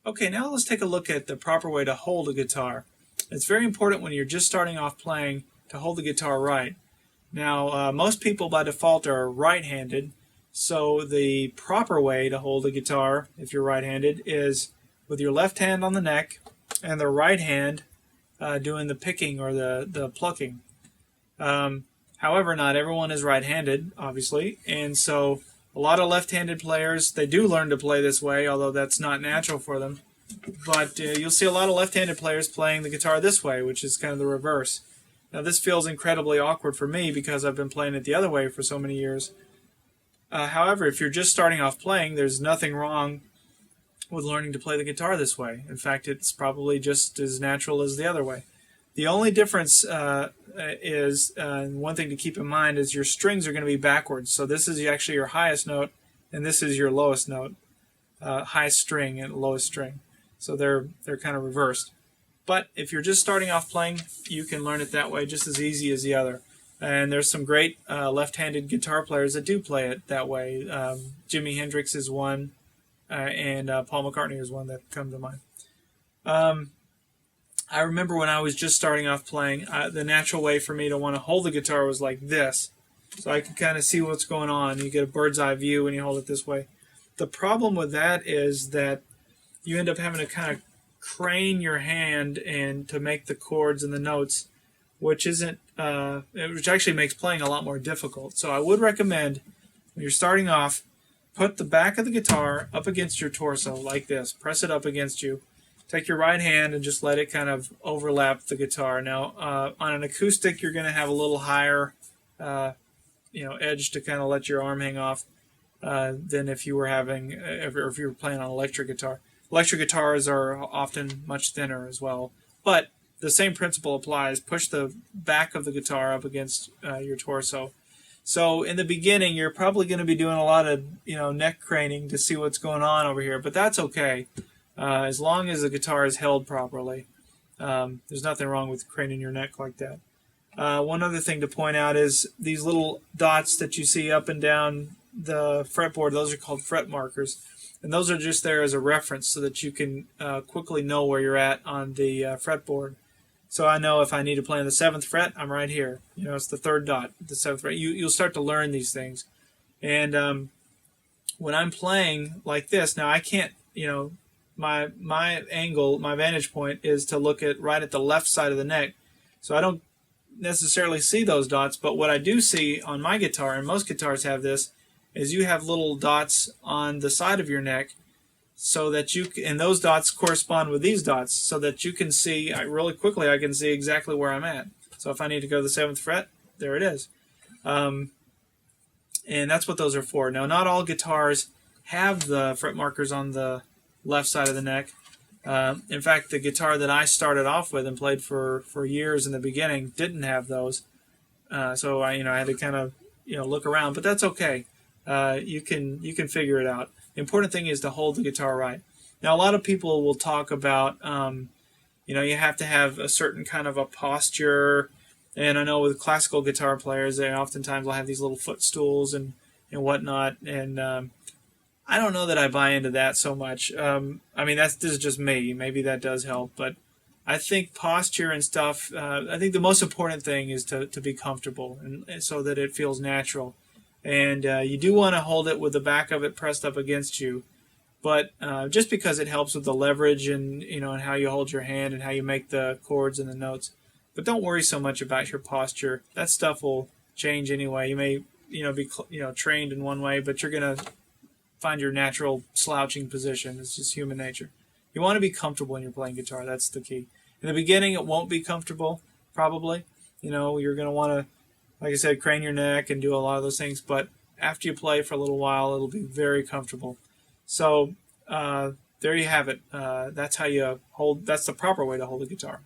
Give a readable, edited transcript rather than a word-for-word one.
Okay, now let's take a look at the proper way to hold a guitar. It's very important when you're just starting off playing to hold the guitar right. Now, most people by default are right-handed, so the proper way to hold a guitar, if you're right-handed, is with your left hand on the neck and the right hand doing the picking or the plucking. However, not everyone is right-handed, obviously, and so a lot of left-handed players, they do learn to play this way, although that's not natural for them. But you'll see a lot of left-handed players playing the guitar this way, which is kind of the reverse. Now, this feels incredibly awkward for me because I've been playing it the other way for so many years. However, if you're just starting off playing, there's nothing wrong with learning to play the guitar this way. In fact, it's probably just as natural as the other way. The only difference is, one thing to keep in mind is your strings are going to be backwards. So this is actually your highest note, and this is your lowest note, highest string and lowest string. So they're kind of reversed. But if you're just starting off playing, you can learn it that way just as easy as the other. And there's some great left-handed guitar players that do play it that way. Jimi Hendrix is one, and Paul McCartney is one that come to mind. I remember when I was just starting off playing, the natural way for me to want to hold the guitar was like this. So I can kind of see what's going on. You get a bird's eye view when you hold it this way. The problem with that is that you end up having to kind of crane your hand and to make the chords and the notes, which actually makes playing a lot more difficult. So I would recommend when you're starting off, put the back of the guitar up against your torso like this. Press it up against you. Take your right hand and just let it kind of overlap the guitar. Now, on an acoustic, you're going to have a little higher, edge to kind of let your arm hang off than if you were if you were playing on electric guitar. Electric guitars are often much thinner as well, but the same principle applies. Push the back of the guitar up against your torso. So in the beginning, you're probably going to be doing a lot of neck craning to see what's going on over here, but that's okay. As long as the guitar is held properly. There's nothing wrong with craning your neck like that. One other thing to point out is these little dots that you see up and down the fretboard, those are called fret markers. And those are just there as a reference so that you can quickly know where you're at on the fretboard. So I know if I need to play on the 7th fret, I'm right here. It's the 3rd dot, the 7th fret. You'll start to learn these things. And when I'm playing like this, now I can't, my angle, my vantage point is to look right at the left side of the neck. So I don't necessarily see those dots, but what I do see on my guitar, and most guitars have this, is you have little dots on the side of your neck so that and those dots correspond with these dots so that you can see, really quickly I can see exactly where I'm at. So if I need to go to the 7th fret, there it is. And that's what those are for. Now, not all guitars have the fret markers on the left side of the neck. In fact, the guitar that I started off with and played for years in the beginning didn't have those. So I had to kind of look around, but that's okay. You can figure it out. The important thing is to hold the guitar right. Now, a lot of people will talk about you have to have a certain kind of a posture, and I know with classical guitar players, they oftentimes will have these little footstools and whatnot, and I don't know that I buy into that so much. This is just me. Maybe that does help, but I think posture and stuff, I think the most important thing is to be comfortable and so that it feels natural. And you do want to hold it with the back of it pressed up against you, but just because it helps with the leverage and and how you hold your hand and how you make the chords and the notes. But don't worry so much about your posture. That stuff will change anyway. You may be trained in one way, but you're gonna find your natural slouching position. It's just human nature. You want to be comfortable when you're playing guitar. That's the key. In the beginning, it won't be comfortable, probably. You're going to want to, like I said, crane your neck and do a lot of those things. But after you play for a little while, it'll be very comfortable. So there you have it. That's how you hold. That's the proper way to hold a guitar.